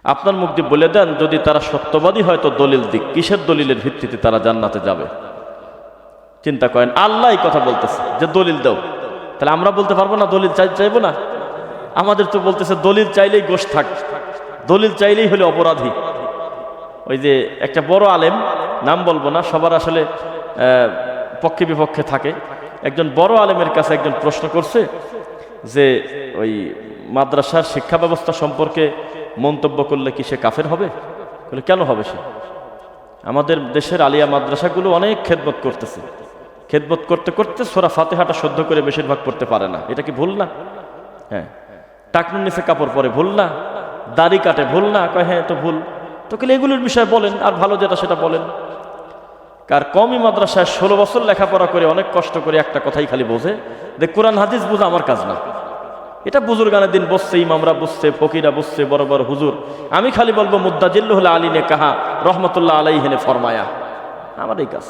আপনার মুখ দিয়ে বলে দেন, যদি তারা সত্যবাদী হয় তো দলিল দিক, কিসের দলিলের ভিত্তিতে তারা জান্নাতে যাবে? চিন্তা করেন, আল্লাহ এই কথা বলতেছে যে দলিল দাও, তাহলে আমরা বলতে পারবো না দলিল চাইবো না? আমাদের তো বলতেছে দলিল চাইলেই গোশ থাক, দলিল চাইলেই হলে অপরাধী। ওই যে একটা বড় আলেম, নাম বলবো না, সবার আসলে পক্ষে বিপক্ষে থাকে, একজন বড় আলেমের কাছে একজন প্রশ্ন করছে যে ওই মাদ্রাসার শিক্ষা ব্যবস্থা সম্পর্কে মন্তব্য করলে কি সে কাফের হবে? বলে কেন হবে সে? আমাদের দেশের আলিয়া মাদ্রাসাগুলো অনেক খেদমত করতেছে, খেদমত করতে করতে সূরা ফাতিহাটা শুদ্ধ করে বেশিরভাগ পড়তে পারে না, এটা কি ভুল না? হ্যাঁ। টাকনুর নিচে কাপড় পরে ভুল না? দাড়ি কাটে ভুল না? কয় হ্যাঁ তো ভুল। তো কেন এগুলোর বিষয়ে বলেন, আর ভালো যেটা সেটা বলেন। কার কওমি মাদ্রাসায় 16 বছর লেখাপড়া করে অনেক কষ্ট করে একটা কথাই খালি বোঝে যে কোরআন হাদিস বোঝা আমার কাজ না। এটা বুজুর্গানের দিন বসছে, ইমামরা বসছে, ফকিরা বসছে, বড় বড় হুজুর। আমি খালি বলবো মুদ্দাজিল্লুল আলী নে কাহা রহমতুল্লাহ আলাইহি নে ফরমায়া, আমার এই কাজ।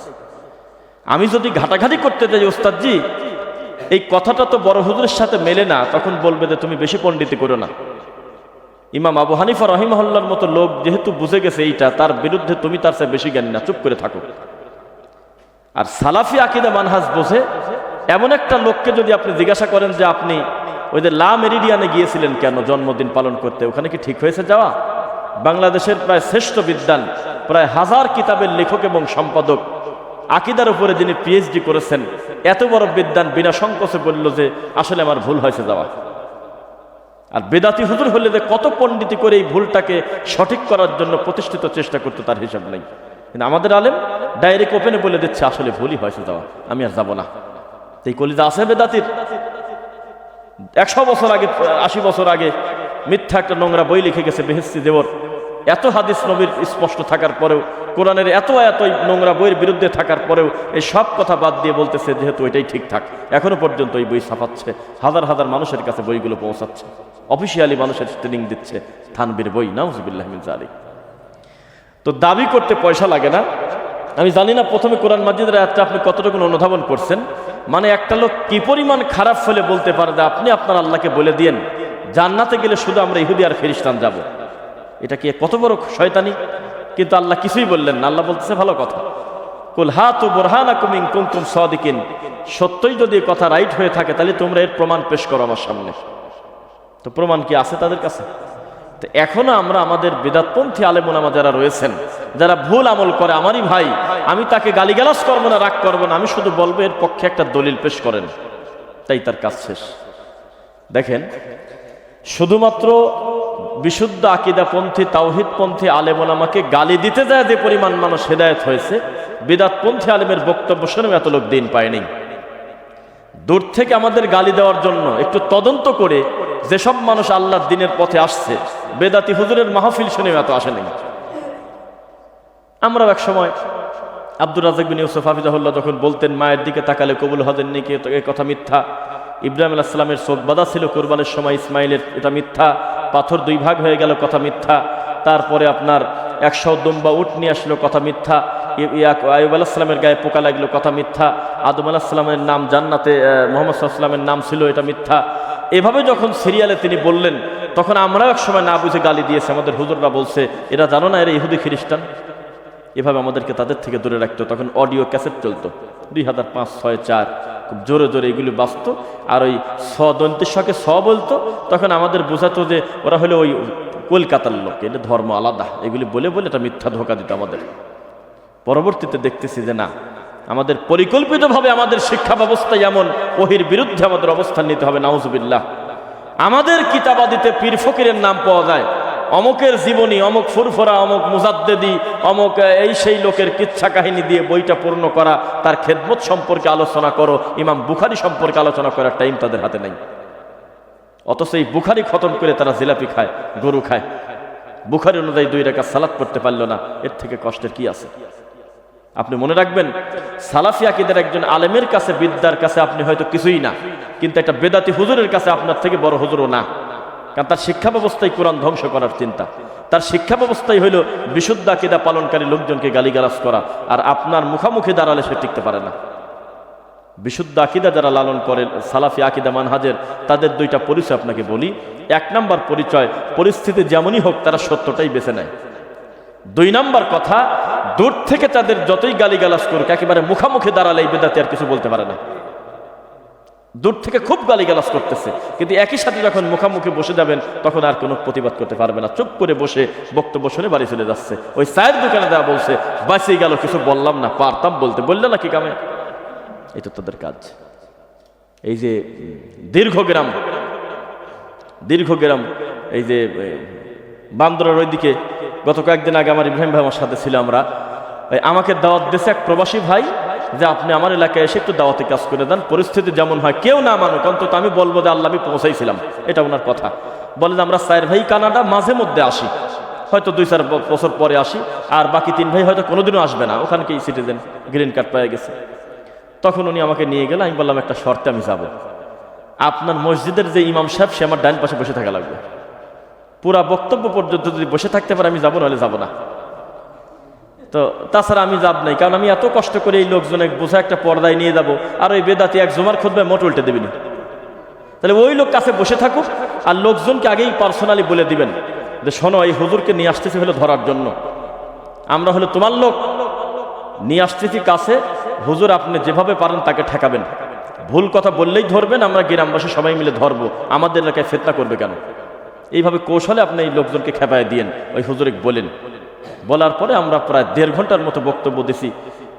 আমি যদি ঘাটাঘাটি করতে যাই ওস্তাদজি এই কথাটা তো বড় হুজুরের সাথে মেলে না, তখন বলবে যে তুমি বেশি পণ্ডিতি করো না। ইমাম আবু হানিফা রাহিমাহুল্লাহর মতো লোক যেহেতু বুঝে গেছে এইটা, তার বিরুদ্ধে তুমি তার চেয়ে বেশি জ্ঞানী না, চুপ করে থাকো। আর সালাফি আকীদা মানহাজ বোঝে এমন একটা লোককে যদি আপনি জিজ্ঞাসা করেন যে আপনি ওই যে লা মেরিডিয়ানে গিয়েছিলেন কেন জন্মদিন পালন করতে, ওখানে কি ঠিক হয়েছে যাওয়া? বাংলাদেশের প্রায় শ্রেষ্ঠ বিদ্বান, প্রায় 1000 কিতাবের লেখক এবং সম্পাদক, আকীদার উপরে যিনি পিএইচডি করেছেন, এত বড় বিদ্বান বিনা সংকোচে বলল যে আসলে আমার ভুল হয়েছে যাওয়া। আর বেদাতি হুজুর হলে যে কত পণ্ডিতি করে এই ভুলটাকে সঠিক করার জন্য প্রতিষ্ঠিত চেষ্টা করতে তার হিসাব নেই। কিন্তু আমাদের আলেম ডাইরেক্ট ওপেনে বলে দিচ্ছে আসলে ভুলই হয়েছে যাওয়া, আমি আর যাবো না। এই কলিজা আছে বেদাতির। 100 বছর আগে, 80 বছর আগে মিথ্যা একটা নোংরা বই লিখে গেছে বেহেশতি দেবর। এত হাদিস নবীর স্পষ্ট থাকার পরেও, কোরআনের এত নোংরা বইয়ের বিরুদ্ধে থাকার পরেও এই সব কথা বাদ দিয়ে বলতেছে যেহেতু এটাই ঠিকঠাক, এখনো পর্যন্ত এই বই ছাপাচ্ছে, হাজার হাজার মানুষের কাছে বইগুলো পৌঁছাচ্ছে, অফিসিয়ালি মানুষের ট্রেনিং দিচ্ছে, থানবীর বই, নাউজুবিল্লাহ মিন যালিক। তো দাবি করতে পয়সা লাগে না। আমি জানি না প্রথমে কোরআন মাজিদের আয়াতটা আপনি কতটুকু অনুধাবন করছেন। মানে একটা লোক কি পরিমাণ খারাপ ফলে বলতে পারে যে আপনি আপনার আল্লাহকে বলে দিয়েন জান্নাতে গেলে শুধু আমরা ইহুদি আর খ্রিস্টান যাব। এটা কি কত বড় শয়তানি! কিন্তু আল্লাহ কিছুই বললেন না। আল্লাহ বলতেছে ভালো কথা, কুল হাতু বুরহানাকুম ইন কুনতুম সাদিকিন, সত্যই যদি কথা রাইট হয়ে থাকে তাহলে তোমরা এর প্রমাণ পেশ করো আমার সামনে। তো প্রমাণ কি আছে তাদের কাছে? তো এখনো আমরা আমাদের বিদাতপন্থী আলেম ওলামা যারা রয়েছেন, যারা ভুল আমল করে, আমারই ভাই, আমি তাকে গালিগালাজ করবো না, রাগ করবো না, আমি শুধু বলবো এর পক্ষে একটা দলিল পেশ করেন, তাই তার কাজ শেষ। দেখেন, শুধুমাত্র বিশুদ্ধ আকীদাপন্থী তাওহীদপন্থী আলেম ওলামাকে গালি দিতে যায় যে পরিমাণ মানুষ হেদায়েত হয়েছে, বিদাতপন্থী আলেমের বক্তব্য শুনেও এত লোক দিন পায়নি। দূর থেকে আমাদের গালি দেওয়ার জন্য একটু তদন্ত করে যেসব মানুষ আল্লাহর দ্বীনের পথে আসছে, বেদাতি হুজুরের মাহফিল শুনেও এত আসেনি। আমরাও এক সময় আব্দুর রাজ্জাক বিন ইউসুফ হাফিজাহুল্লাহ যখন বলতেন মায়ের দিকে তাকালে কবুল হজেন নাকি, এই কথা মিথ্যা। ইব্রাহিম আলাইহিস সালামের চোখ বাঁধা ছিল কুরবানের সময়, ইসমাইলের, এটা মিথ্যা। পাথর 2 ভাগ হয়ে গেল, কথা মিথ্যা। তারপরে আপনার 100 দুম্বা উট নিয়ে আসলো, কথা মিথ্যা। আইয়ুব আলাইহিস সালামের গায়ে পোকা লাগলো, কথা মিথ্যা। আদম আলাইহিস সালামের নাম জান্নাতে মুহাম্মদ সাল্লাল্লাহু আলাইহি ওয়াসাল্লামের নাম ছিল, এটা মিথ্যা। এভাবে যখন সিরিয়ালে তিনি বললেন, তখন আমরাও এক সময় না বুঝে গালি দিয়েছে। আমাদের হুজুররা বলছে এরা জানো না এরা ইহুদি খ্রিস্টান। এভাবে আমাদেরকে তাদের থেকে দূরে রাখতো। তখন অডিও ক্যাসেট চলতো, 2005, 6, 4, খুব জোরে জোরে এগুলি বাজত। আর ওই দন্তেশ্বকে বলতো, তখন আমাদের বোঝাতো যে ওরা হলো ওই কলকাতার লোক, এটা ধর্ম আলাদা, এগুলি বলে বলে এটা মিথ্যা ধোঁকা দিত আমাদের। পরবর্তীতে দেখতেছি যে না, আমাদের পরিকল্পিতভাবে আমাদের শিক্ষা ব্যবস্থায় এমন ওহির বিরুদ্ধে আমাদের অবস্থান নিতে হবে। নাউজুবিল্লাহ। আমাদের কিতাবাদিতে পীর ফকিরের নাম পাওয়া যায়, অমুকের জীবনী, অমুক ফুরফুরা, অমুক মুজাদ্দেদি, অমুক এই সেই লোকের কিচ্ছা কাহিনী দিয়ে বইটা পূর্ণ করা, তার খেদমত সম্পর্কে আলোচনা করো, ইমাম বুখারী সম্পর্কে আলোচনা করার টাইম তাদের হাতে নেই। অথচ এই বুখারী খতম করে তারা জিলাপি খায়, গরু খায়। বুখারী অনুযায়ী 2 রাকাত সালাত পড়তে পারলো না, এর থেকে কষ্টের কি আছে? আপনি মনে রাখবেন, সালাফি আকীদার একজন আলেমের কাছে, বিদ্যার কাছে আপনি হয়তো কিছুই না, কিন্তু একটা বেদাতি হুজুরের কাছে আপনার থেকে বড় হুজুরও না। কারণ তার শিক্ষা ব্যবস্থায় কোরআন ধ্বংস করার চিন্তা, তার শিক্ষা ব্যবস্থাই হইল বিশুদ্ধ আকীদা পালনকারী লোকজনকে গালিগালাজ করা। আর আপনার মুখামুখি দাঁড়ালে সে টিকতে পারে না। বিশুদ্ধ আকীদা যারা লালন করে, সালাফি আকীদা মানহাজের, তাদের দুইটা পরিচয় আপনাকে বলি। 1 নাম্বার পরিচয়, পরিস্থিতি যেমনই হোক তারা সত্যটাই বেছে নেয়। 2 নাম্বার কথা, দূর থেকে তাদের যতই গালিগালাজ করুক, একেবারে মুখামুখি দাঁড়ালে এই বেদাতি আর কিছু বলতে পারে না। দূর থেকে খুব গালিগালাজ করতেছে, কিন্তু একই সাথে যখন মুখামুখি বসে যাবেন তখন আর কোনো প্রতিবাদ করতে পারবে না, চুপ করে বসে বক্তব্য শুনে বাড়ি চলে যাচ্ছে। ওই চায়ের দোকানে দেওয়া বলছে, বাঁচিয়ে গেল, কিছু বললাম না, পারতাম বলতে, বললে না কি কামে। এটা তাদের কাজ। এই যে দীর্ঘগ্রাম, এই যে বান্দরের ওইদিকে গত কয়েকদিন আগে আমার ইব্রাহিম ভাই আমার সাথে ছিল, আমরা আমাকে দাওয়াত দিয়েছে এক প্রবাসী ভাই যে আপনি আমার এলাকায় এসে একটু দাওয়াতে কাজ করে দেন, পরিস্থিতি যেমন হয়, কেউ না মানুক অন্তত আমি বলবো যে আল্লাহ আমি পৌঁছাইছিলাম, এটা ওনার কথা। বলে যে আমরা 4 ভাই কানাডা মাঝে মধ্যে আসি, হয়তো 2-4 বছর পরে আসি, আর বাকি 3 ভাই হয়তো কোনোদিনও আসবে না, ওখানকেই সিটিজেন, গ্রিন কার্ড পেয়ে গেছে। তখন উনি আমাকে নিয়ে গেলে, আমি বললাম একটা শর্তে আমি যাব, আপনার মসজিদের যে ইমাম সাহেব সে আমার ডান পাশে বসে থাকা লাগবে, পুরা বক্তব্য পর্যন্ত যদি বসে থাকতে পারে আমি যাবো, নাহলে যাবো না। তো তাছাড়া আমি যাব নাই, কারণ আমি এত কষ্ট করে এই লোকজনে বোঝা একটা পর্দায় নিয়ে যাব, আর ওই বেদাতি এক জুমার খুতবায় মোট উল্টে দেবেনি। তাহলে ওই লোক কাছে বসে থাকুক, আর লোকজনকে আগেই পার্সোনালি বলে দিবেন যে শোনো, এই হুজুরকে নিয়ে আসতেছি হলো ধরার জন্য, আমরা হলো তোমার লোক, নিয়ে আসতেছি কাছে, হুজুর আপনি যেভাবে পারেন তাকে ঠেকাবেন, ভুল কথা বললেই ধরবেন, আমরা গ্রামবাসী সবাই মিলে ধরবো, আমাদের এলাকায় ফিতনা করবে কেন। এইভাবে কৌশলে আপনি এই লোকজনকে খেপায় দিয়েন, ওই হুজুরে বলেন। বলার পরে আমরা প্রায় 1.5 ঘন্টার মতো বক্তব্য দিছি,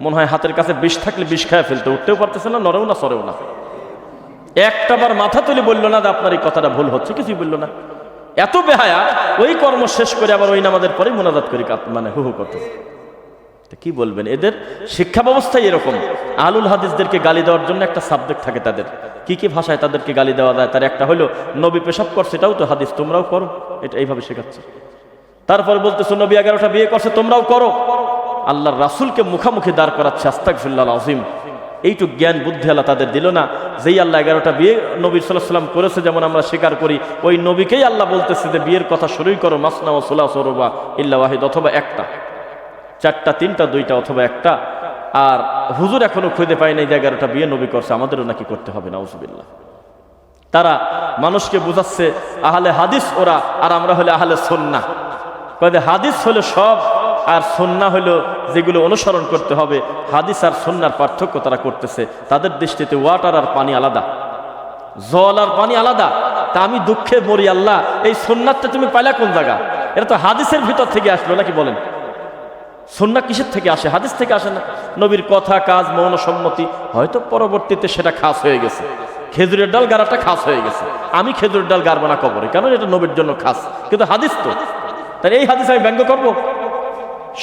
মনে হয় হাতের কাছে বিষ থাকলে বিষ খায় ফেলতে, উঠতেও পারতেছে না, নড়েও না, সরেও না। একটাবার মাথা তুলে বললো না যে আপনার এই কথাটা ভুল হচ্ছে, কিছুই বললো না। এত বেহায়া, ওই কর্ম শেষ করে আবার ওই নামাজের পরে মোনাজাত করি, মানে হু হু করতেছে। কি বলবেন, এদের শিক্ষা ব্যবস্থাই এরকম। আহলুল হাদিসদেরকে গালি দেওয়ার জন্য একটা সাবজেক্ট থাকে তাদের, কি কি ভাষায় তাদেরকে গালি দেওয়া যায়। তার একটা হলো নবী পেশাব করছে, এটাও তো হাদিস, তোমরাও করো, এটা এইভাবে শেখাচ্ছে। তারপরে বলতেছো নবী 11টা বিয়ে করছে, তোমরাও করো। আল্লাহর রাসূলকে মুখামুখি দাঁড় করাচ্ছে, আস্তাগফিরুল্লাহ আযীম। এইটুক জ্ঞান বুদ্ধি আল্লাহ তাদের দিল না। যেই আল্লাহ 11টা বিয়ে নবী সাল্লাল্লাহু আলাইহি ওয়াসাল্লাম করেছে, যেমন আমরা স্বীকার করি, ওই নবীকেই আল্লাহ বলতেছে যে বিয়ের কথা শুরুই করো, মাসনা ওয়া সুলাসা ওয়া রুবা ইল্লা ওয়াহিদ, অথবা একটা, 4টা, 3টা, 2টা অথবা একটা। আর হুজুর এখনো খুঁজে পায় নাই যে 11টা বিয়ে নবী করছে, আমাদেরও নাকি করতে হবে, নাউজুবিল্লাহ। তারা মানুষকে বুঝাচ্ছে আহলে হাদিস ওরা, আর আমরা হলে আহলে সুন্নাহ। কয় হাদিস হলো সব, আর সুন্নাহ হলো যেগুলো অনুসরণ করতে হবে। হাদিস আর সুন্নাহর পার্থক্য তারা করতেছে, তাদের দৃষ্টিতে ওয়াটার আর পানি আলাদা, জল আর পানি আলাদা। তা আমি দুঃখে মরি, আল্লাহ এই সুন্নাহটা তুমি পাইলা কোন জায়গা? এটা তো হাদিসের ভিতর থেকে আসলো নাকি বলেন? সুন্নাহ কিসের থেকে আসে? হাদিস থেকে আসে না। নবীর কথা, কাজ, মৌন সম্মতি, হয়তো পরবর্তীতে সেটা খাস হয়ে গেছে, খেজুরের ডাল গাড়াটা খাস হয়ে গেছে। আমি খেজুরের ডাল গাড়বো না কবরে, কেন? এটা নবীর জন্য খাস, কিন্তু হাদিস তো। তাই এই হাদিস আমি ব্যঙ্গ করবো?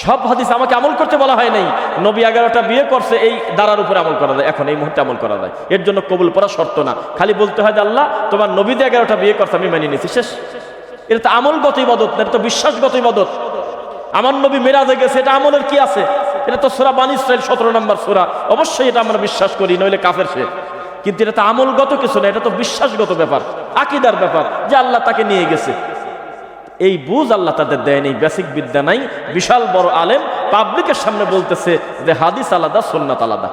সব হাদিস আমাকে আমল করতে বলা হয় নাই। নবী 11টা বিয়ে করছে, এই দ্বারার উপরে আমল করা যায়, এখন এই মুহূর্তে আমল করা যায়, এর জন্য কবুল করা শর্ত না। খালি বলতে হয় যে আল্লাহ তোমার নবী 11টা বিয়ে করছে, আমি মেনে নিয়েছি, শেষ। এটা তো আমলগত ইবাদত না, এটা তো বিশ্বাসগত ইবাদত। আমার নবী মেরাজে গেছে, এটা আমলের কি আছে? এটা তো সূরা বানী ইসরাঈল 17 নম্বর সূরা, অবশ্যই এটা আমরা বিশ্বাস করি, নইলে কাফের সে। কিন্তু এটা তো আমলগত কিছু না, এটা তো বিশ্বাসগত ব্যাপার, আকীদার ব্যাপার, যে আল্লাহ তাকে নিয়ে গেছে। এই বুঝ আল্লাহ তাদের দেয় নেই, বেসিক বিদ্যা নাই। বিশাল বড় আলেম পাবলিকের সামনে বলতেছে যে হাদিস আলাদা, সুন্নাত আলাদা,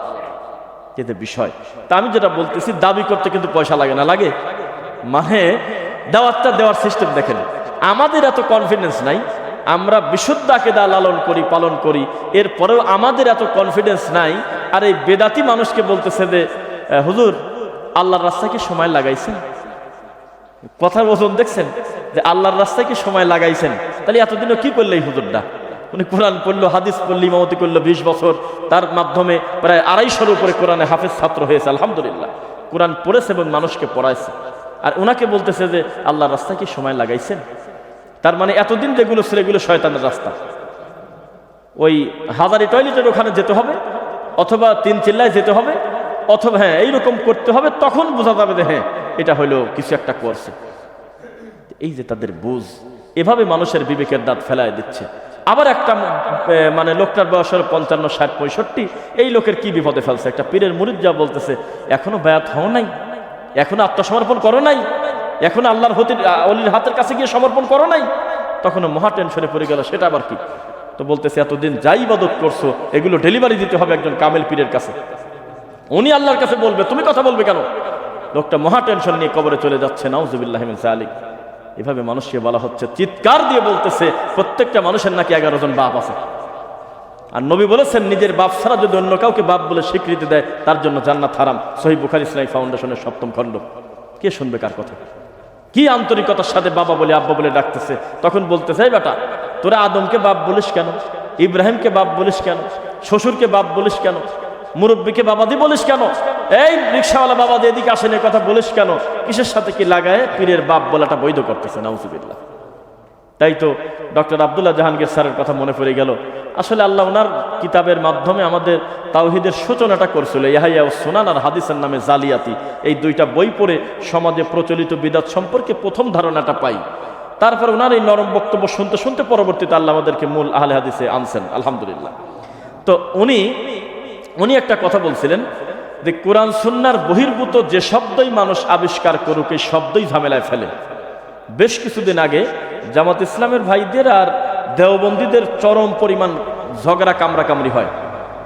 এতে বিষয়। তা আমি যেটা বলতেছি, দাবি করতে কিন্তু পয়সা লাগে না, লাগে মানে দাওয়াতটা দেওয়ার সিস্টেম দেখেন। আমাদের এত কনফিডেন্স নাই, আমরা বিশুদ্ধ আকীদা লালন করি, পালন করি, এরপরেও আমাদের এত কনফিডেন্স নাই। আর এই বেদাতি মানুষকে বলতেছে যে হুজুর আল্লাহর রাস্তায় কি সময় লাগাইছেন? কথার ওজন দেখছেন, যে আল্লাহর রাস্তায় কি সময় লাগাইছেন? তাহলে এতদিনও কি করলে এই হুজুরটা? উনি কোরআন পড়লো, হাদিস পড়লো, ইমামতি করলো 20 বছর, তার মাধ্যমে প্রায় 250-এর উপরে কোরআনে হাফেজ ছাত্র হয়েছে, আলহামদুলিল্লাহ। কোরআন পড়েছে এবং মানুষকে পড়াইছে, আর ওনাকে বলতেছে যে আল্লাহর রাস্তায় কি সময় লাগাইছেন? তার মানে এতদিন যেগুলো ছিল এগুলো শয়তানের রাস্তা। ওই হাজারি টয়লেটের ওখানে যেতে হবে, অথবা 3 চিল্লায় যেতে হবে, অথবা হ্যাঁ এইরকম করতে হবে, তখন বোঝা যাবে যে হ্যাঁ এটা হলো কিছু একটা করছে। এই যে তাদের বুঝ, এভাবে মানুষের বিবেকের দাঁত ফেলায় দিচ্ছে। আবার একটা মানে লোকটার বয়স হলো 55, 60, 65, এই লোকের কি বিপদে ফেলছে? একটা পীরের মুরিদ যা বলতেছে, এখনো বায়াত হও নাই, এখনো আত্মসমর্পণ করো নাই, এখনো আল্লাহর অলির হাতের কাছে গিয়ে সমর্পণ করো নাই, তখন মহা টেনশনে পড়ে গেল। সেটা আবার কি? তো বলতেছে এতদিন যাই ইবাদত করছো এগুলো ডেলিভারি দিতে হবে একজন কামেল পীরের কাছে। উনি আল্লাহর কাছে বলবে, তুমি কথা বলবে কেন? লোকটা মহা টেনশন নিয়ে কবরে চলে যাচ্ছে, নাউজুবিল্লাহ মিন যালিক। এভাবে মানুষকে বলা হচ্ছে, চিৎকার দিয়ে বলতেছে প্রত্যেকটা মানুষের নাকি 11 জন বাপ আছে। আর নবী বলেছেন, নিজের বাপ ছাড়া যদি অন্য কাউকে বাপ বলে স্বীকৃতি দেয় তার জন্য জান্নাত হারাম। সহিহ বুখারী ইসলামিক ফাউন্ডেশনের 7ম খণ্ড। কে শুনবে কার কথা? কি আন্তরিকতার সাথে বাবা বলে আব্বা বলে ডাকতেছে। তখন বলতেছে, এই বেটা, তোরা আদমকে বাপ বলিস কেন? ইব্রাহিমকে বাপ বলিস কেন? শ্বশুরকে বাপ বলিস কেন? মুরব্বীকে বাবাদি বলিস কেন? এই রিকশাওয়ালা বাবাদি এদিকে আসেন, এই কথা বলিস কেন? কিসের সাথে কি লাগায় পীরের বাপ বলাটা বৈধ করতেছে? নাউজুবিল্লাহ। তাই তো ডক্টর আব্দুল্লাহ জাহাঙ্গীর স্যারের কথা মনে পড়ে গেল। আসলে আল্লাহ ওনার কিতাবের মাধ্যমে আমাদের তাওহীদের সূচনাটা করছিল। ইয়াহইয়া ও সুনান আর হাদিসের নামে জালিয়াতি, এই 2টা বই পড়ে সমাজে প্রচলিত বিদআত সম্পর্কে প্রথম ধারণাটা পাই। তারপর ওনার এই নরম বক্তব্য শুনতে শুনতে পরবর্তীতে আল্লাহ আমাদেরকে মূল আহলে হাদিসে আনছেন, আলহামদুলিল্লাহ। তো উনি একটা কথা বলছিলেন যে কোরআন সুন্নাহর বহির্ভূত যে শব্দই মানুষ আবিষ্কার করুক, এই শব্দই ঝামেলায় ফেলে। বেশ কিছুদিন আগে জামাত ইসলামের ভাইদের আর দেওবন্দীদের চরম পরিমাণ ঝগড়া কামড়াকামড়ি হয়।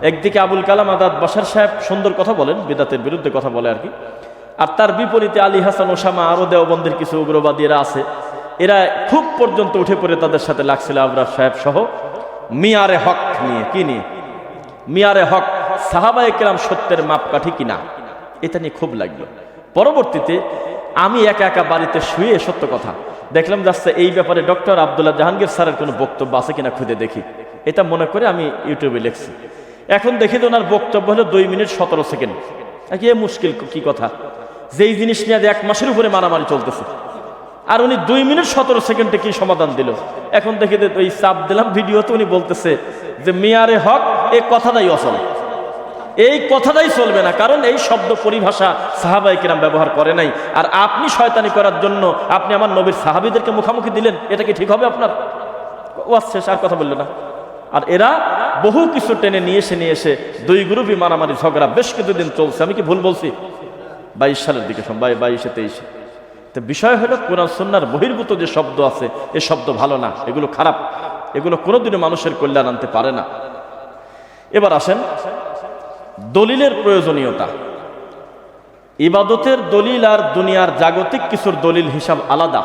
একদিকে আবুল কালাম আজাদ বাশার সাহেব সুন্দর কথা বলেন, বিদআতের বিরুদ্ধে কথা বলে আর কি। আর তার বিপরীতে আলী হাসান ওসামা, আরও দেওবন্দির কিছু উগ্রবাদীরা আছে, এরা খুব পর্যন্ত উঠে পড়ে তাদের সাথে লাগছিল আবরার সাহেব সহ মিয়ারে হক নিয়ে। কি নিয়ে? মিয়ারে হক, সাহাবায়ে কেরাম সত্যের মাপকাঠি কিনা, এটা নিয়ে খুব লাগলো। পরবর্তীতে আমি একা একা বাড়িতে শুয়ে সত্য কথা দেখলাম যাচ্ছে, এই ব্যাপারে ডক্টর আব্দুল্লাহ জাহাঙ্গীর স্যারের কোনো বক্তব্য আছে কিনা খুঁজে দেখি। এটা মনে করে আমি ইউটিউবে লিখছি। এখন দেখি তো ওনার বক্তব্য হলো 2 মিনিট 17 সেকেন্ড। কি মুশকিল, কি কথা? যেই জিনিস নিয়ে 1 মাসের উপরে মারামারি চলতেছে, আর উনি 2 মিনিট 17 সেকেন্ডে কি সমাধান দিল। এখন দেখি ওই চাপ দিলাম ভিডিওতে, উনি বলতেছে যে মিয়ারে হক, এই কথাটাই অচল, এই কথাটাই চলবে না, কারণ এই শব্দ পরিভাষা সাহাবায়ে কেরাম ব্যবহার করে নাই। আর আপনি শয়তানি করার জন্য আপনি আমার নবীর সাহাবীদেরকে মুখামুখি দিলেন, এটা কি ঠিক হবে আপনার? ওয়াজ শেষ, আর কথা বললো না। আর এরা বহু কিছু টেনে নিয়ে এসে 2 গ্রুপই মারামারি ঝগড়া বেশ কিছুদিন চলছে। আমি কি ভুল বলছি? 22 সালের দিকে, 22-23। তো বিষয় হলো কোরআন সুন্নাহর বহির্ভূত যে শব্দ আছে, এই শব্দ ভালো না, এগুলো খারাপ, এগুলো কোনোদিনও মানুষের কল্যাণ আনতে পারে না। এবার আসেন দলিলের প্রয়োজনীয়তা। ইবাদতের দলিল আর দুনিয়ার জাগতিক কিছুর দলিল হিসাব আলাদা।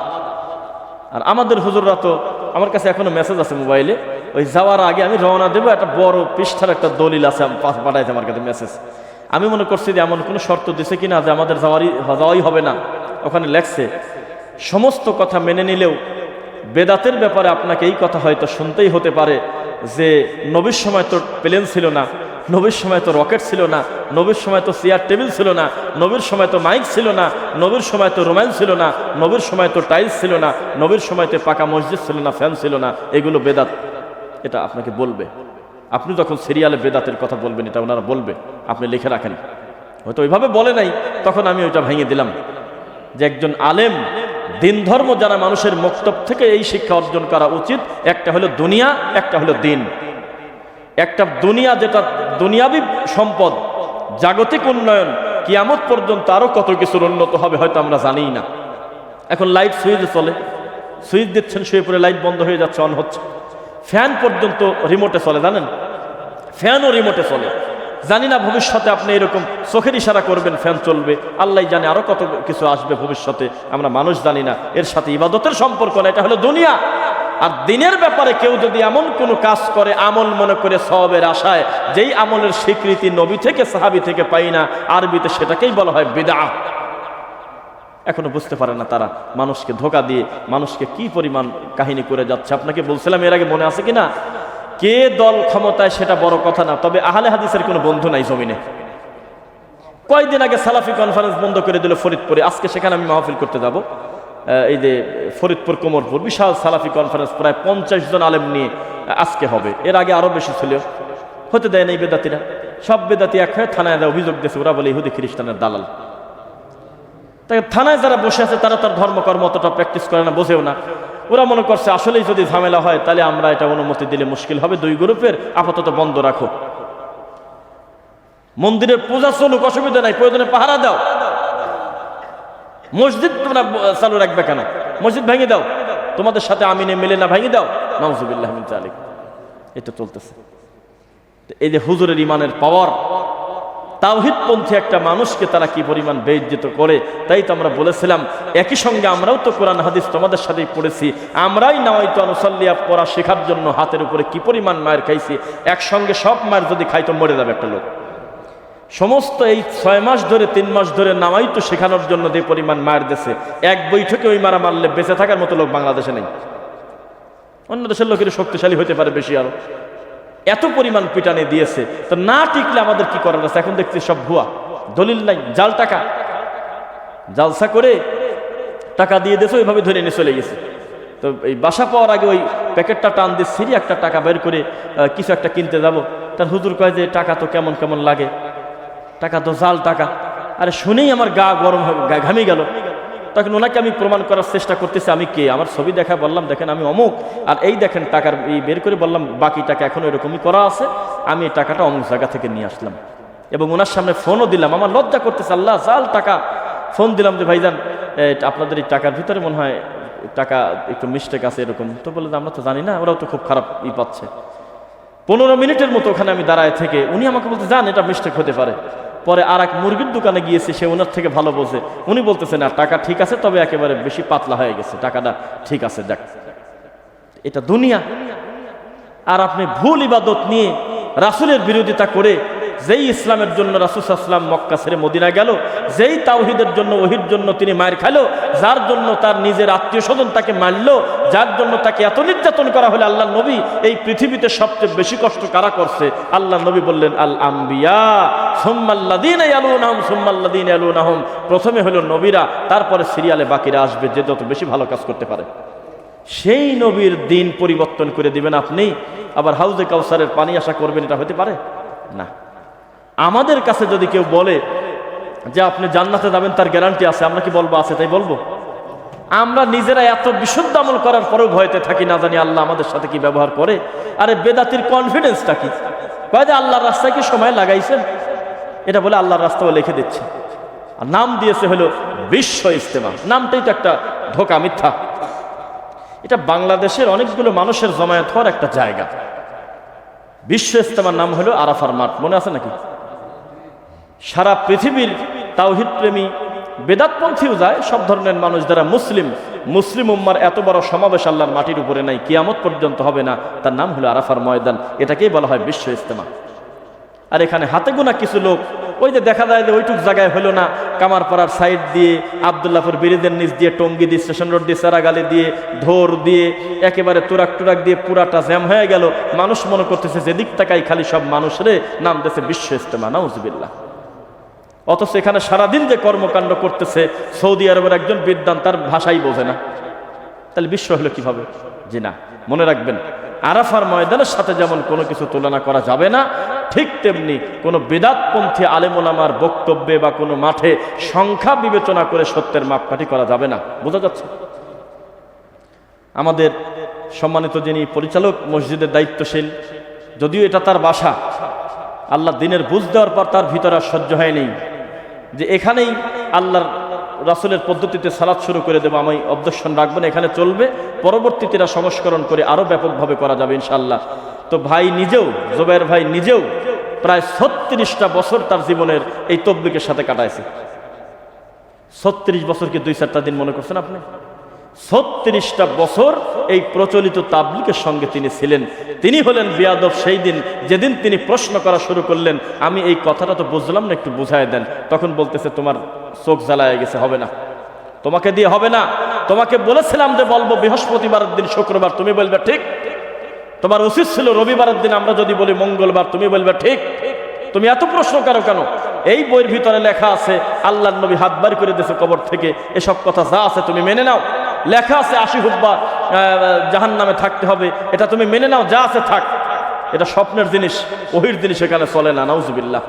আর আমাদের হুজুররা তো, আমার কাছে এখনো মেসেজ আছে মোবাইলে, ওই যাওয়ার আগে আমি রওনা দেবো, একটা বড় পৃষ্ঠার একটা দলিল আছে, পাঠাইছে আমার কাছে মেসেজ। আমি মনে করছি যে এমন কোনো শর্ত দিছে কিনা যে আমাদের যাওয়াই হবে না। ওখানে লেখছে, সমস্ত কথা মেনে নিলেও বেদাতের ব্যাপারে আপনাকে এই কথা হয়তো শুনতেই হতে পারে যে নবীর সময় তো প্লেন ছিল না, নবীর সময় তো রকেট ছিল না, নবীর সময় তো চেয়ার টেবিল ছিল না, নবীর সময় তো মাইক ছিল না, নবীর সময় তো রোম্যান্স ছিল না, নবীর সময় তো টাইলস ছিল না, নবীর সময় তো পাকা মসজিদ ছিল না, ফ্যান ছিল না, এগুলো বেদাত। এটা আপনাকে বলবে। আপনি যখন সিরিয়ালে বেদাতের কথা বলবেন, এটা ওনারা বলবে, আপনি লিখে রাখেন। হয়তো ওইভাবে বলে নাই, তখন আমি ওইটা ভেঙে দিলাম যে একজন আলেম, দিন ধর্ম যারা মানুষের মক্তব থেকে এই শিক্ষা অর্জন করা উচিত, একটা হলো দুনিয়া, একটা হলো দিন। একটা দুনিয়া যেটা দুনিয়াবি সম্পদ, জাগতিক উন্নয়ন, কিয়ামত পর্যন্ত আরো কত কিছুর উন্নত হবে হয়তো আমরা জানিই না। এখন লাইট সুইচে চলে, সুইচ দিচ্ছেন, শুয়ে পড়ে লাইট বন্ধ হয়ে যাচ্ছে, অন হচ্ছে। ফ্যান পর্যন্ত রিমোটে চলে, জানেন? ফ্যানও রিমোটে চলে। জানি না ভবিষ্যতে আপনি এরকম চোখের ইশারা করবেন, ফ্যান চলবে, আল্লাহ জানে আরো কত কিছু আসবে ভবিষ্যতে, আমরা মানুষ জানি না। এর সাথে ইবাদতের সম্পর্ক না, এটা হলো দুনিয়া। আর দিনের ব্যাপারে কেউ যদি এমন কোনো কাজ করে আমল মনে করে সওয়াবের আশায়, যেই আমলের স্বীকৃতি নবী থেকে সাহাবী থেকে পাই না, আরবিতে সেটাকেই বলা হয় বিদআহ। এখনো বুঝতে পারে না তারা, মানুষকে ধোঁকা দিয়ে মানুষকে কি পরিমাণ কাহিনী করে যাচ্ছে। আপনাকে বলছিলাম এর আগে, মনে আছে কিনা, কে দল ক্ষমতায় সেটা বড় কথা না, তবে আহলে হাদিসের কোনো বন্ধু নাই জমিনে। কয়েকদিন আগে সালাফি কনফারেন্স বন্ধ করে দিল ফরিদপুরে। আজকে সেখানে আমি মাহফিল করতে যাব, এই যে ফরিদপুর কোমরপুর, বিশাল সালাফি কনফারেন্স, প্রায় 50 জন আলেম নিয়ে আজকে হবে। এর আগে আরো বেশি ছিল, হতে দেয় না এই বেদাতিরা। সব বেদাতি এক হয়ে থানায় দেয়, অভিযোগ দিয়েছে ওরা বলে ইহুদি খ্রিস্টানের দালাল। তাই থানায় যারা বসে আছে তারা তার ধর্মকর্ম অতটা প্র্যাকটিস করে না, বোঝেও না। ওরা মনে করছে আসলেই যদি ঝামেলা হয় তাহলে আমরা এটা অনুমতি দিলে মুশকিল হবে, 2 গ্রুপের আপাতত বন্ধ রাখো। মন্দিরের পূজা চলুক, অসুবিধা নাই, প্রয়োজনে পাহারা দাও। মসজিদ তোমরা চালু রাখবে কেন? মসজিদ ভেঙে দাও, তোমাদের সাথে আমিনে মিলে না, ভেঙে দাও। নাউজুবিল্লাহ মিন যালিক। এটা চলতেছে। এই যে হুজুরের ইমানের পাওয়ার, তাওহীদপন্থী একটা মানুষকে তারা কি পরিমাণ বেইজ্জত করে। তাই তো আমরা বলেছিলাম একই সঙ্গে আমরাও তো কোরআন হাদিস তোমাদের সাথেই পড়েছি, আমরাই নাওয়াইতু আন উসাল্লিয়া পড়া শেখার জন্য হাতের উপরে কি পরিমাণ মায়ের খাইছি। একসঙ্গে সব মায়ের যদি খাই তো মরে যাবে একটা লোক। সমস্ত এই 6 মাস ধরে 3 মাস ধরে নাওয়াইতু শেখানোর জন্য যে পরিমাণ মায়ের দেশে, এক বৈঠকে ওই মারা মারলে বেঁচে থাকার মতো লোক বাংলাদেশে নেই। অন্য দেশের লোকের শক্তিশালী হতে পারে বেশি, আরো এত পরিমাণ পিটানি দিয়েছে। তো না টিকলে আমাদের কি করার আছে? এখন দেখছি সব ভুয়া, দলিল নাই, জাল টাকা, জালসা করে টাকা দিয়ে দিয়েছে, ওইভাবে ধরে নিয়ে চলে গেছে। তো এই বাসা পাওয়ার আগে ওই প্যাকেটটা টান দিয়ে সিরি একটা টাকা বের করে কিছু একটা কিনতে যাব, তার হুজুর কয় যে টাকা তো কেমন কেমন লাগে, টাকা তো জাল টাকা। আরে শুনেই আমার গা গরম ঘামে গেল। তখন ওনাকে আমি প্রমাণ করার চেষ্টা করতেছি আমি কে, আমার ছবি দেখা, বললাম দেখেন আমি অমুক, আর এই দেখেন টাকার এই বের করে বললাম বাকি টাকা এখনো এরকমই করা আছে, আমি এই টাকাটা অমুক জায়গা থেকে নিয়ে আসলাম। এবং ওনার সামনে ফোনও দিলাম, আমার লজ্জা করতেছে, আল্লাহ জাল টাকা। ফোন দিলাম যে ভাইজান আপনাদের এই টাকার ভিতরে মনে হয় টাকা একটু মিস্টেক আছে এরকম। তো বলে আমরা তো জানি না, ওরাও তো খুব খারাপ পাচ্ছে। 15 মিনিটের মতো ওখানে আমি দাঁড়ায় থেকে উনি আমাকে বলতে জান এটা মিস্টেক হতে পারে। পরে আর এক মুরগির দোকানে গিয়েছে, সে ওনার থেকে ভালো বোঝে, উনি বলতেছে না টাকা ঠিক আছে, তবে একেবারে বেশি পাতলা হয়ে গেছে, টাকাটা ঠিক আছে। দেখ এটা দুনিয়া। আর আপনি ভুল ইবাদত নিয়ে রাসূলের বিরোধিতা করে, যেই ইসলামের জন্য রাসূল সাল্লাল্লাহু আলাইহি ওয়াসাল্লাম মক্কা ছেড়ে মদিনা গেল, যেই তাওহীদের জন্য ওহীর জন্য তিনি মায়ের খাইল, যার জন্য তার নিজের আত্মীয় স্বজন তাকে মারল, যার জন্য তাকে এত নির্যাতন করা হলো, আল্লাহ নবী এই পৃথিবীতে সবচেয়ে বেশি কষ্ট কারা করছে? আল্লাহ নবী বললেন আল আম্বিয়া সুম্মাল্লাযীনা ইয়ালুনাহুম সুম্মাল্লাযীনা ইয়ালুনাহুম, প্রথমে হলো নবীরা, তারপরে সিরিয়ালে বাকিরা আসবে যে যত বেশি ভালো কাজ করতে পারে। সেই নবীর দিন পরিবর্তন করে দিবেন আপনি, আবার হাউজে কাউসারের পানি আশা করবেন, এটা হতে পারে না। আমাদের কাছে যদি কেউ বলে যে আপনি জান্নাতে যাবেন, তার গ্যারান্টি আছে, আমরা কি বলবো আছে? তাই বলবো? আমরা নিজেরা এত বিশুদ্ধ আমল করার পরেও ভয়তে থাকি, না জানি আল্লাহ আমাদের সাথে কি ব্যবহার করে। আরে বেদাতির কনফিডেন্সটা কি? কয় যে আল্লাহর রাস্তায় কি সময় লাগাইছেন, এটা বলে আল্লাহর রাস্তাও লিখে দিচ্ছে। আর নাম দিয়েছে হলো বিশ্ব ইজতেমা, নামটাই তো একটা ধোঁকা, মিথ্যা। এটা বাংলাদেশের অনেকগুলো মানুষের জমায়েত হওয়ার একটা জায়গা। বিশ্ব ইজতেমার নাম হলো আরাফার মাঠ, মনে আছে নাকি? সারা পৃথিবীর তাওহীদ প্রেমী, বেদাতপন্থীও যায়, সব ধরনের মানুষ যারা মুসলিম উম্মার এত বড় সমাবেশ আল্লাহর মাটির উপরে নাই, কিয়ামত পর্যন্ত হবে না। তার নাম হলো আরাফার ময়দান, এটাকেই বলা হয় বিশ্ব ইজতেমা। আর এখানে হাতে গোনা কিছু লোক, ওই যে দেখা যায় যে ওইটুক জায়গায় হলো না, কামারপাড়ার সাইড দিয়ে, আবদুল্লাহপুর ব্রিজের নিচ দিয়ে, টঙ্গী দিয়ে, স্টেশন রোড দিয়ে, সারাগালি দিয়ে, ধোর দিয়ে, একেবারে তুরাক দিয়ে পুরাটা জ্যাম হয়ে গেল। মানুষ মনে করতেছে যেদিক তাকাই খালি সব মানুষরে, নাম দিয়েছে বিশ্ব ইজতেমা, নাউজুবিল্লাহ। অথচ এখানে সারাদিন যে কর্মকাণ্ড করতেছে, সৌদি আরবের একজন বিদ্বান তার ভাষাই বোঝে না, তাহলে বিশ্ব হলো কিভাবে? জি না, মনে রাখবেন আরাফার ময়দানের সাথে যেমন কোনো কিছু তুলনা করা যাবে না, ঠিক তেমনি কোনো বেদাতপন্থী আলেম ওলামার বক্তব্যে বা কোনো মাঠে সংখ্যা বিবেচনা করে সত্যের মাপকাঠি করা যাবে না। বোঝা যাচ্ছে? আমাদের সম্মানিত যিনি পরিচালক, মসজিদের দায়িত্বশীল, যদিও এটা তার বাসা, আল্লাহ দিনের বুঝ দেওয়ার পর তার ভিতরে আর সহ্য হয়নি যে এখানেই আল্লাহর রাসূলের পদ্ধতিতে সালাত শুরু করে দেবো, আমি অবজেকশন রাখবো না, এখানে চলবে, পরবর্তীতে এরা সংস্করণ করে আরও ব্যাপকভাবে করা যাবে ইনশাআল্লাহ। তো ভাই নিজেও, জুবায়ের ভাই নিজেও প্রায় 36টা বছর তার জীবনের এই তবলিগের সাথে কাটাইছে। 36 বছর কি 2-4টা দিন মনে করছেন আপনি? 36টা বছর এই প্রচলিত তাবলিগের সঙ্গে তিনি ছিলেন। তিনি হলেন বিয়াদব সেই দিন যেদিন তিনি প্রশ্ন করা শুরু করলেন, আমি এই কথাটা তো বুঝলাম না, একটু বুঝায় দেন। তখন বলতেছে তোমার চোখ জ্বালায় গেছে, হবে না, তোমাকে দিয়ে হবে না। তোমাকে বলেছিলাম যে বলবো বৃহস্পতিবারের দিন, শুক্রবার, তুমি বলবে ঠিক। তোমার উচিত ছিল রবিবারের দিন, আমরা যদি বলি মঙ্গলবার, তুমি বলবে ঠিক। তুমি এত প্রশ্ন করো কেন? এই বইয়ের ভিতরে লেখা আছে, আল্লাহর নবী হাত বার করে দিয়েছে কবর থেকে, এসব কথা যা আছে তুমি মেনে নাও। লেখা আছে 80 হুব্বা জাহান্নামে থাকতে হবে, এটা তুমি মেনে নাও, যা আছে থাক। এটা স্বপ্নের জিনিস, ওহির জিনিস এখানে চলে না, নাউজুবিল্লাহ।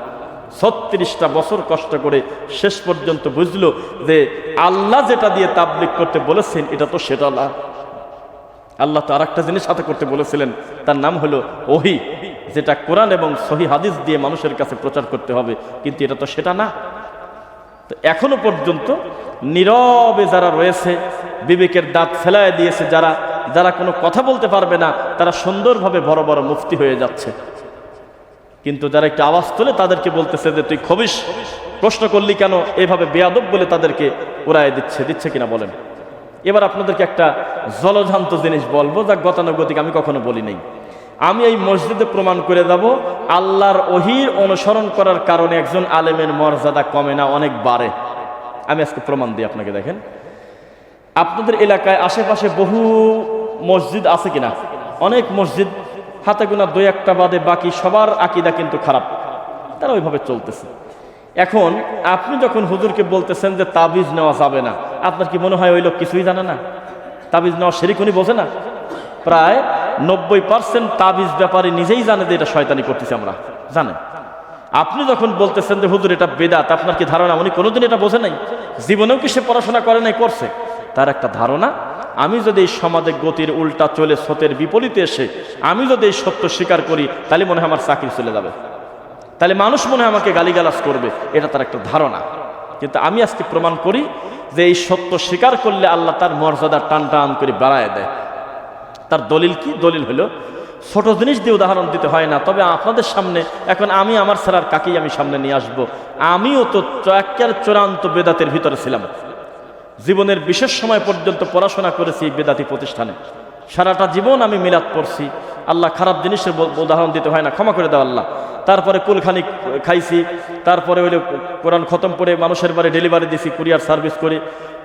36টা বছর কষ্ট করে শেষ পর্যন্ত বুঝলো যে আল্লাহ যেটা দিয়ে তাবলীগ করতে বলেছেন এটা তো সেটা না। আল্লাহ তো আরেকটা জিনিস সাথে করতে বলেছিলেন, তার নাম হলো ওহী, যেটা কোরআন এবং সহিহ হাদিস দিয়ে মানুষের কাছে প্রচার করতে হবে, কিন্তু এটা তো সেটা না। তো এখনো পর্যন্ত নীরবে যারা রয়েছে, বিবেকের দাঁত ফেলায় দিয়েছে যারা, যারা কোনো কথা বলতে পারবে না, তারা সুন্দরভাবে বড় বড় মুফতি হয়ে যাচ্ছে। কিন্তু যারা একটু আওয়াজ তোলে তাদেরকে বলতেছে যে তুই খবিস, প্রশ্ন করলি কেন, এভাবে বেয়াদব বলে তাদেরকে উড়ায় দিচ্ছে কিনা বলেন। এবার আপনাদেরকে একটা জলজান্ত জিনিস বলবো, যা গতানুগতিক আমি কখনো বলি নাই। আমি এই মসজিদে প্রমাণ করে যাব আল্লাহর ওহীর অনুসরণ করার কারণে একজন আলেমের মর্যাদা কমে না, অনেক বাড়ে। আমি আজকে প্রমাণ দিই আপনাকে। দেখেন, আপনাদের এলাকায় আশেপাশে বহু মসজিদ আছে কিনা? অনেক মসজিদ, হাতে গোনা 2-1টা বাদে বাকি সবার আকীদা কিন্তু খারাপ, তারা ওইভাবে চলতেছে। এখন আপনি যখন হুজুরকে বলতেছেন যে তাবিজ নেওয়া যাবে না, আপনার কি মনে হয় ওই লোক কিছুই জানে না? তাবিজ নেওয়া শিরক উনি বোঝে না? প্রায় 90% তাবিজ ব্যাপারে নিজেই জানে যে এটা শয়তানি করতেছি আমরা, জানেন। আপনি যখন বলতেছেন যে হুজুর এটা বেদাত, আপনার কি ধারণা উনি কোনোদিন এটা বোঝে নাই? জীবনেও কি সে পড়াশোনা করে নাই? করছে। তার একটা ধারণা, আমি যদি এই সমাজে গতির উল্টা চলে স্রোতের বিপরীতে এসে আমি যদি এই সত্য স্বীকার করি, তাহলে মনে হয় আমার চাকরি চলে যাবে, তাহলে মানুষ মনে হয় আমাকে গালিগালাজ করবে, এটা তার একটা ধারণা। কিন্তু আমি আজকে প্রমাণ করি যে এই সত্য স্বীকার করলে আল্লাহ তার মর্যাদা টান টান করে বাড়ায় দেয়। তার দলিল কি? দলিল হলো, ছোট জিনিস দিয়ে উদাহরণ দিতে হয় না, তবে আপনাদের সামনে এখন আমি আমার ছাড়ার কাকেই আমি সামনে নিয়ে আসবো। আমিও তো চূড়ান্ত বেদাতের ভিতরে ছিলাম, জীবনের বিশেষ সময় পর্যন্ত পড়াশোনা করেছি বেদাতি প্রতিষ্ঠানে, সারাটা জীবন আমি মিলাদ পড়ছি। আল্লাহ খারাপ জিনিসের উদাহরণ দিতে হয় না, ক্ষমা করে দাও আল্লাহ। তারপরে কুলখানি খাইছি, তারপরে ওই কোরআন খতম করে মানুষের বাড়ি ডেলিভারি দিছি, কুরিয়ার সার্ভিস করে,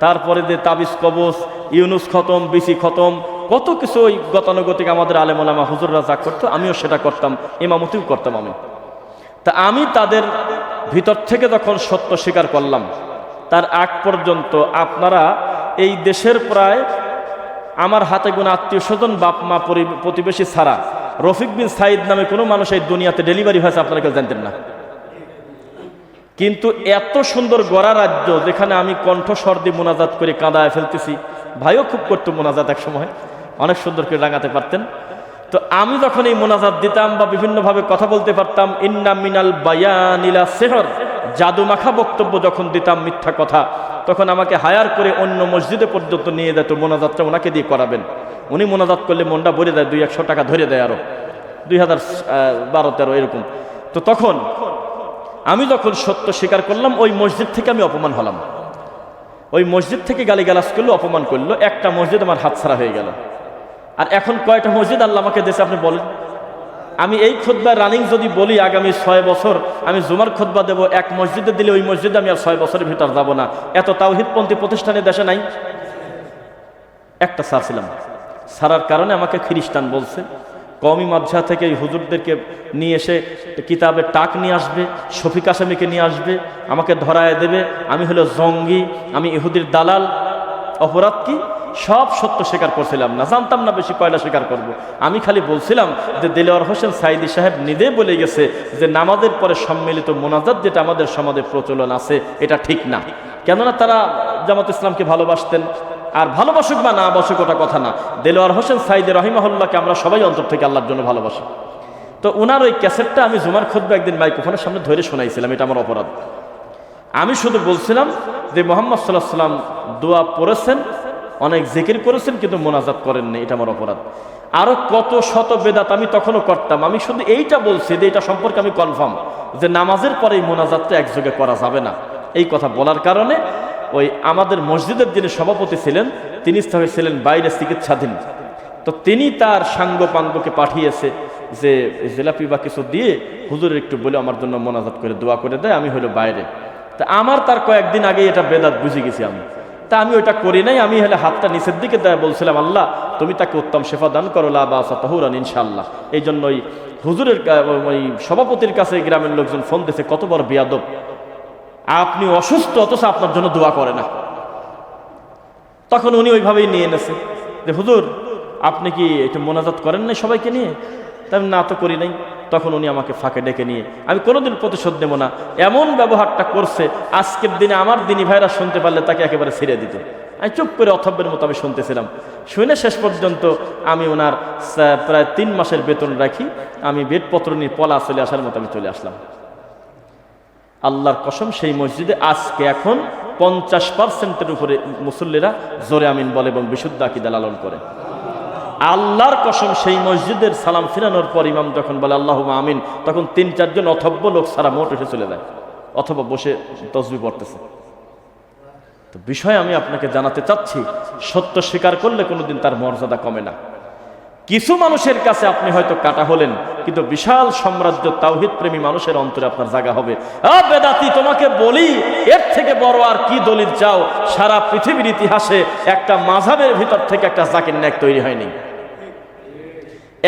তারপরে যে তাবিজ কবজ, ইউনুস খতম, বিসি খতম, কত কিছু ওই গতানুগতিক আমাদের আলেম ওলামা হুজুররা যা করতো আমিও সেটা করতাম, ইমামতিও করতাম আমি। তা আমি তাদের ভিতর থেকে যখন সত্য স্বীকার করলাম, তার আগ পর্যন্ত আপনারা এই দেশের প্রায় আমার হাতে গোনা আত্মীয় স্বজন, বাপ মা, প্রতিবেশী ছাড়া রফিক বিন সাইদ নামে কোনো মানুষ এই দুনিয়াতে ডেলিভারি হয়েছে আপনারা কেউ জানতেন না। কিন্তু এত সুন্দর গড়া রাজ্য, যেখানে আমি কণ্ঠস্বর দিয়ে মোনাজাত করে কাঁদায় ফেলতেছি, ভাইও খুব করতো মোনাজাত, এক সময় অনেক সুন্দর করে রাঙাতে পারতেন। তো আমি যখন এই মোনাজাত দিতাম বা বিভিন্নভাবে কথা বলতে পারতাম, ইন্না মিনাল বায়ানিলা সেহর, জাদু মাখা বক্তব্য যখন দিতাম, মিথ্যা কথা, তখন আমাকে হায়ার করে অন্য মসজিদে পর্যন্ত নিয়ে যেত, মোনাজাতটা ওনাকে দিয়ে করাবেন। উনি মোনাজাত করলে মনটা ভরে দেয়, 200-100 টাকা ধরে দেয়, আরো 2012-13 এরকম। তো তখন আমি যখন সত্য স্বীকার করলাম, ওই মসজিদ থেকে আমি অপমান হলাম, ওই মসজিদ থেকে গালিগালাজ করলো, অপমান করলো, একটা মসজিদ আমার হাতছাড়া হয়ে গেল। আর এখন কয়টা মসজিদ আল্লাহ আমাকে দিয়েছে আপনি বলেন? আমি এই খুতবা রানিং যদি বলি আগামী 6 বছর আমি জুমার খুতবা দেব, এক মসজিদে দিলে ওই মসজিদে আমি আর 6 বছরের ভিতর যাব না। এত তাওহীদপন্থী প্রতিষ্ঠানে দেশে নাই। একটা ছাড়ছিলাম, ছাড়ার কারণে আমাকে খ্রিস্টান বলছে, কওমি মাদ্রাসা থেকে এই হুজুরদেরকে নিয়ে এসে কিতাবের টাক নিয়ে আসবে, শফিক আসামিকে নিয়ে আসবে, আমাকে ধরায় দেবে, আমি হলো জঙ্গি, আমি ইহুদির দালাল। অপরাধ কি? সব সত্য স্বীকার করছিলাম না, জানতাম না বেশি কয়লা স্বীকার করব। আমি খালি বলছিলাম যে দেলোয়ার হোসেন সাইদি সাহেব নিজে বলে গেছে যে নামাজের পরে সম্মিলিত মোনাজাত যেটা আমাদের সমাজে প্রচলন আছে এটা ঠিক না। কেননা তারা জামাত ইসলামকে ভালোবাসতেন, আর ভালোবাসুক বা না বাসুক ওটা কথা না, দেলোয়ার হোসেন সাইদি রহিমাহুল্লাহকে আমরা সবাই অন্তর থেকে আল্লাহর জন্য ভালোবাসি। তো ওনার ওই ক্যাসেটটা আমি জুমার খুতবা একদিন মাইক্রোফোনের সামনে ধরে শোনাইছিলাম, এটা আমার অপরাধ। আমি শুধু বলছিলাম যে মুহাম্মদ সাল্লাল্লাহু আলাইহি ওয়াসাল্লাম দোয়া পড়েছেন, অনেক জিকির করেছেন, কিন্তু মোনাজাত করেননি, এটা আমার অপরাধ। আরো কত শত বেদাত আমি তখনও করতাম। আমি শুধু এইটা বলছি যে এটা সম্পর্কে আমি কনফার্ম যে নামাজের পরে এই মোনাজাতটা একযোগে করা যাবে না। এই কথা বলার কারণে ওই আমাদের মসজিদের যিনি সভাপতি ছিলেন, তিনি ছিলেন বাইরে চিকিৎসাধীন। তো তিনি তার সাঙ্গপাঙ্গকে পাঠিয়েছে যে জেলাপি বা কিছু দিয়ে হুজুরের একটু বলে আমার জন্য মোনাজাত করে দোয়া করে দেয়, আমি হলো বাইরে। তা আমার তার কয়েকদিন আগে এটা বেদাত বুঝে গেছি আমি, তা আমি ওইটা করি নাই। আমি হলে হাতটা নিচের দিকে দেয়, বলছিলাম আল্লাহ তুমি তাকে উত্তম শেফা দান করো, লা বাসা তাহুরান ইনশাআল্লাহ। এই জন্য ওই হুজুরের ওই সভাপতির কাছে গ্রামের লোকজন ফোন দিয়েছে, কত বড় বেয়াদব, আপনি অসুস্থ অথচ আপনার জন্য দোয়া করে না। তখন উনি ওইভাবেই নিয়ে এনেছে যে হুজুর আপনি কি একটু মোনাজাত করেন নাই সবাইকে নিয়ে? তাই না, তো করি নাই। তখন উনি আমাকে ফাঁকে ডেকে নিয়ে, আমি কোনোদিন প্রতিশোধ নেব না, এমন ব্যবহারটা করছে। আজকের দিনে আমার দিনী ভাইরা শুনতে পারলে তাকে একেবারে ছেড়ে দিত। আমি চুপ করে অথব্যের মতো আমি শুনতেছিলাম। শুনে শেষ পর্যন্ত আমি ওনার প্রায় 3 মাসের বেতন রাখি, আমি বেডপত্র নিয়ে পলা চলে আসার মতো আমি চলে আসলাম। আল্লাহর কসম, সেই মসজিদে আজকে এখন 50%-এর উপরে মুসল্লিরা জোরে আমিন বলে এবং বিশুদ্ধ আকীদা লালন করে। আল্লাহর কসম সেই মসজিদের সালাম ফিরানোর পর ইমাম যখন বলে আল্লাহুম্মা আমিন, তখন 3-4 জন অথব্য লোক সারা মোট উঠে চলে যায়, অথবা বসে তসবিহ পড়তেছে। তো বিষয় আমি আপনাকে জানাতে চাচ্ছি, সত্য স্বীকার করলে কোনোদিন তার মর্যাদা কমে না। কিছু মানুষের কাছে আপনি হয়তো কাটা হলেন, কিন্তু বিশাল সাম্রাজ্য তাওহীদ প্রেমী মানুষের অন্তরে আপনার জায়গা হবে। বেদাতি, তোমাকে বলি, এর থেকে বড় আর কি দলিল চাও? সারা পৃথিবীর ইতিহাসে একটা মাযহাবের ভিতর থেকে একটা জাকির নায়েক তৈরি হয়নি,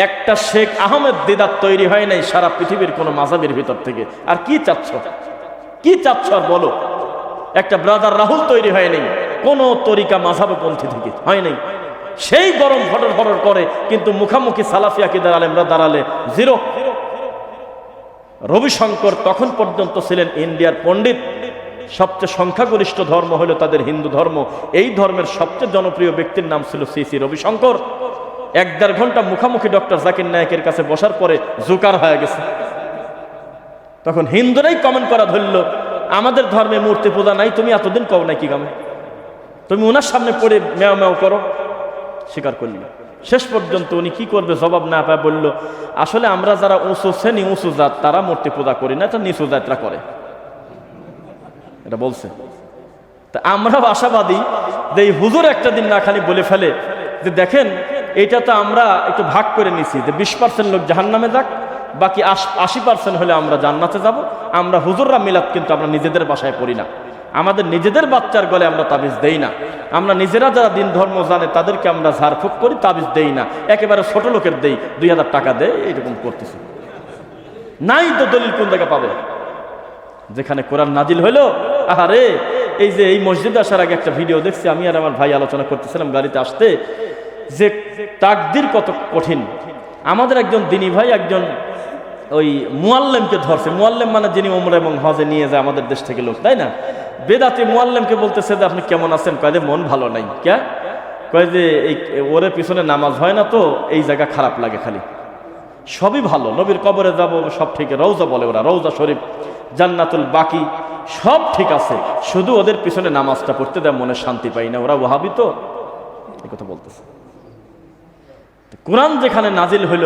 একটা শেখ আহমেদ দিদাত তৈরি হয় নাই সারা পৃথিবীর কোন মাযহাবের ভিতর থেকে। আর কি চাচ্ছ, কি চাচ্ছ আর বলো? একটা ব্রাদার রাহুল তৈরি হয় নাই কোন তরিকা মাযহাবপন্থী থেকে, হয় নাই। সেই গরম ফটর ফটর করে, কিন্তু মুখামুখি সালাফি আকীদার আলেমরা দাঁড়ালে জিরো। রবিশঙ্কর তখন পর্যন্ত ছিলেন ইন্ডিয়ার পণ্ডিত। সবচেয়ে সংখ্যাগরিষ্ঠ ধর্ম হলো তাদের হিন্দু ধর্ম। এই ধর্মের সবচেয়ে জনপ্রিয় ব্যক্তির নাম ছিল শ্রী রবিশঙ্কর। 1-1.5 ঘন্টা মুখামুখি ডক্টর জাকির নায়েকের কাছে বসার পরে জোকার হয়ে গেছে। তখন হিন্দুরাই কমেন্ট করা ধরল, আমাদের ধর্মে মূর্তি পূজা নাই, তুমি এতদিন কও নাই কি গামে, তুমি ওনার সামনে পড়ে ম্যাও ম্যাও করো। স্বীকার করল। শেষ পর্যন্ত উনি কি করবে জবাব না পায় বলল, আসলে আমরা যারা উঁচু শ্রেণী উঁচু জাত তারা মূর্তি পূজা করি না, এটা নিচু জাতরা করে, এটা বলছে। তা আমরাও আশাবাদী যে এই হুজুর একটা দিন না খালি বলে ফেলে যে দেখেন এটা তো আমরা একটু ভাগ করে নিছি, যে 20% লোক জাহান্নামে যাক, বাকি 80% হলে আমরা জান্নাতে যাব। আমরা হুজুররা মিলাদ কিন্তু আমরা নিজেদের বাসায় পড়ি না, আমাদের নিজেদের বাচ্চার গলে আমরা তাবিজ দেই না, আমরা নিজেরা যারা দিন ধর্ম জানে তাদেরকে আমরা ঝাড়ফুঁক করি, তাবিজ দেই না, একেবারে ছোট লোকের দেই, 2000 টাকা দেয়, এইরকম করতেছে। নাই তো দলিল কোন জায়গা পাবে? যেখানে কোরআন নাজিল হইলো, আহারে এই যে এই মসজিদে আসার আগে একটা ভিডিও দেখছি, আমি আর আমার ভাই আলোচনা করতেছিলাম গাড়িতে আসতে, যে তাকদীর কত কঠিন। আমাদের একজন দিনী ভাই একজন ওই মুআল্লিমকে ধরছে। মুআল্লিম মানে যিনি উমরা এবং হজে নিয়ে যায় আমাদের দেশ থেকে লোক, তাই না? বেদাতি মুআল্লিমকে বলতেছে যে আপনি কেমন আছেন? কয় যে মন ভালো নাই। কে? কয় যে এই ওরে পিছনে নামাজ হয় না তো এই জায়গা খারাপ লাগে, খালি সবই ভালো, নবীর কবরে যাব সব ঠিক, রওজা বলে ওরা, রওজা শরীফ, জান্নাতুল বাকি সব ঠিক আছে, শুধু ওদের পিছনে নামাজটা পড়তে দেয়, মনে শান্তি পাই না, ওরা ওয়াহাবি তো, এই কথা বলতেছে। কোরআন যেখানে নাজিল হইল,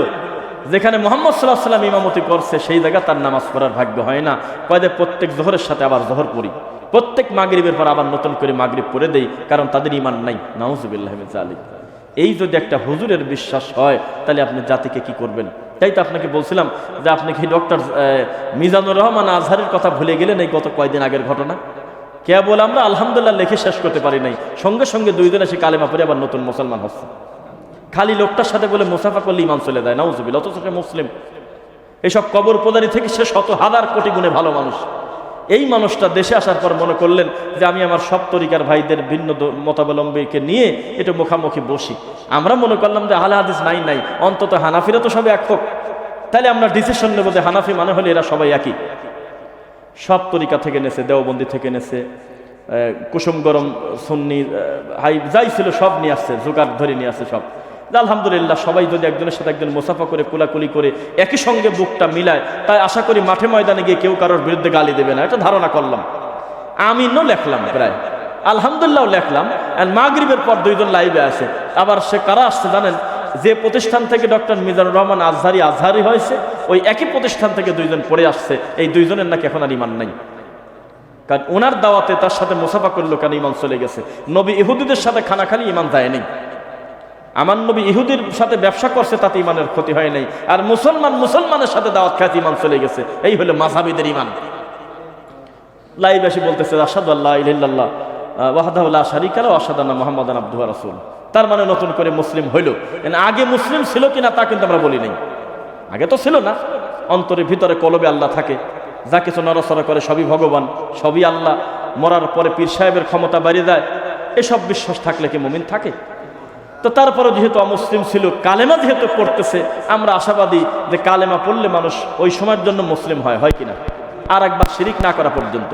যেখানে মুহাম্মদ সাল্লাল্লাহু আলাইহি ওয়াসাল্লাম ইমামতি করছে, সেই জায়গা তার নামাজ পড়ার ভাগ্য হয় না। কয়দে প্রত্যেক জোহরের সাথে আবার জোহর পড়ি, প্রত্যেক মাগরিবের পর আবার নতুন করে মাগরিব পড়ে দেই, কারণ তাদের ঈমান নাই। নাউজুবিল্লাহি মিন যালিক। এই যদি একটা হুজুরের বিশ্বাস হয়, তাহলে আপনি জাতিকে কি করবেন? তাই তো আপনাকে বলছিলাম যে আপনি কি ডক্টর মিজানুর রহমান আজহারের কথা ভুলে গেলেন? এই গত কয়েকদিন আগের ঘটনা। কে বলে আমরা আলহামদুলিল্লাহ লিখে শেষ করতে পারি নাই, সঙ্গে সঙ্গে 2 দিন এসে কালেমা পড়ে আবার নতুন মুসলমান হচ্ছে। খালি লোকটার সাথে বলে মুসাফা করলে ইমান চলে যায়, নাউজুবিল্লাহ, অথচ সে মুসলিম। এইসব কবর পদারি থেকে সে 100,000 কোটি গুণে ভালো মানুষ। এই মানুষটা দেশে আসার পর মনে করলেন যে আমি আমার সব তরিকার ভাইদের ভিন্ন মতাবলম্বীকে নিয়ে একটু মুখামুখি বসি। আমরা মনে করলাম যে আহলে হাদিস নাই, অন্তত হানাফিরা তো সবাই এক হোক, তাহলে আমরা ডিসিশন নেব যে হানাফি মানে হলে এরা সবাই একই। সব তরিকা থেকে নেছে, দেওবন্দি থেকে নেছে, কুসুম গরম সুন্নি হাই যাই ছিল সব নিয়ে আসছে, জোগাড় ধরে নিয়ে আসছে সব। আলহামদুলিল্লাহ, সবাই যদি একজনের সাথে একজন মুসাফা করে কোলাকুলি করে একই সঙ্গে বুকটা মিলায়, তাই আশা করি মাঠে ময়দানে গিয়ে কেউ কারোর বিরুদ্ধে গালি দেবে না, এটা ধারণা করলাম। আমিনও লেখলাম, প্রায় আলহামদুলিল্লাহ লেখলাম। আর মাগরিবের পর 2 জন লাইভে আসে। আবার সে কারা আসছে জানেন? যে প্রতিষ্ঠান থেকে ডক্টর মিজানুর রহমান আজহারি হয়েছে, ওই একই প্রতিষ্ঠান থেকে 2 জন পড়ে আসছে। এই 2 জনের নাকি এখন আর ইমান নাই, কারণ ওনার দাওয়াতে তার সাথে মুসাফা করলো, কেন ইমান চলে গেছে। নবী ইহুদিদের সাথে খানা খালি ইমান যায় নেই। আমার নবী ইহুদির সাথে ব্যবসা করছে, তাতে ইমানের ক্ষতি হয় নাই। আর মুসলমানের সাথে দাওয়াত খায় ইমান চলে গেছে। এই হলো মাযহাবীদের ইমান। লাইভ এসে বলতেছে আশহাদু আল্লা ইলাহা ইল্লাল্লাহ ওয়াহদাহু লা শারীকা লাহু ওয়া আশহাদু আন্না মুহাম্মাদান আবদুহু ওয়া রাসূলুহু। তার মানে নতুন করে মুসলিম হইল। আগে মুসলিম ছিল কিনা তা কিন্তু আমরা বলি নাই, আগে তো ছিল না। অন্তরের ভিতরে কলবে আল্লাহ থাকে, যা কিছু নড়াচড়া করে সবই ভগবান, সবই আল্লাহ। মরার পরে পীর সাহেবের ক্ষমতা বাড়িয়ে যায়, এসব বিশ্বাস থাকলে কি মুমিন থাকে? তো তারপরে যেহেতু অমুসলিম ছিল, কালেমা যেহেতু পড়তেছে, আমরা আশাবাদী যে কালেমা পড়লে মানুষ ওই সময়ের জন্য মুসলিম হয় কিনা, আর একবার শিরিক না করা পর্যন্ত।